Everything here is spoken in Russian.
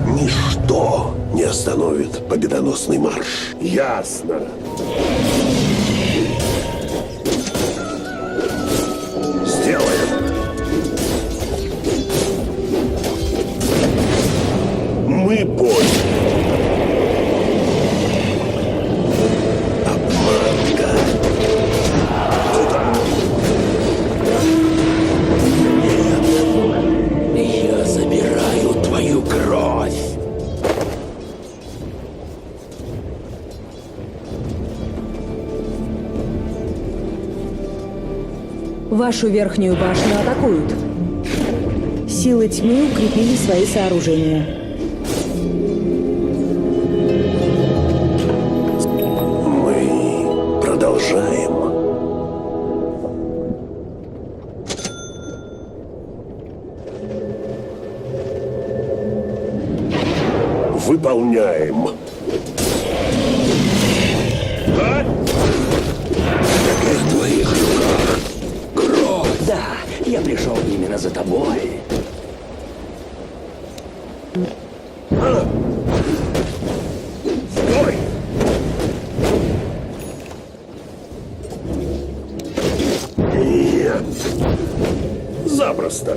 Ничто не остановит победоносный марш. Ясно. Сделаем. Мы поняли. Обманка. Туда. Я забираю твою кровь. Вашу верхнюю башню атакуют. Силы тьмы укрепили свои сооружения. Мы продолжаем. Выполняем. А? В твоих руках кровь. Да, я пришел именно за тобой. Стой! Нет. Запросто.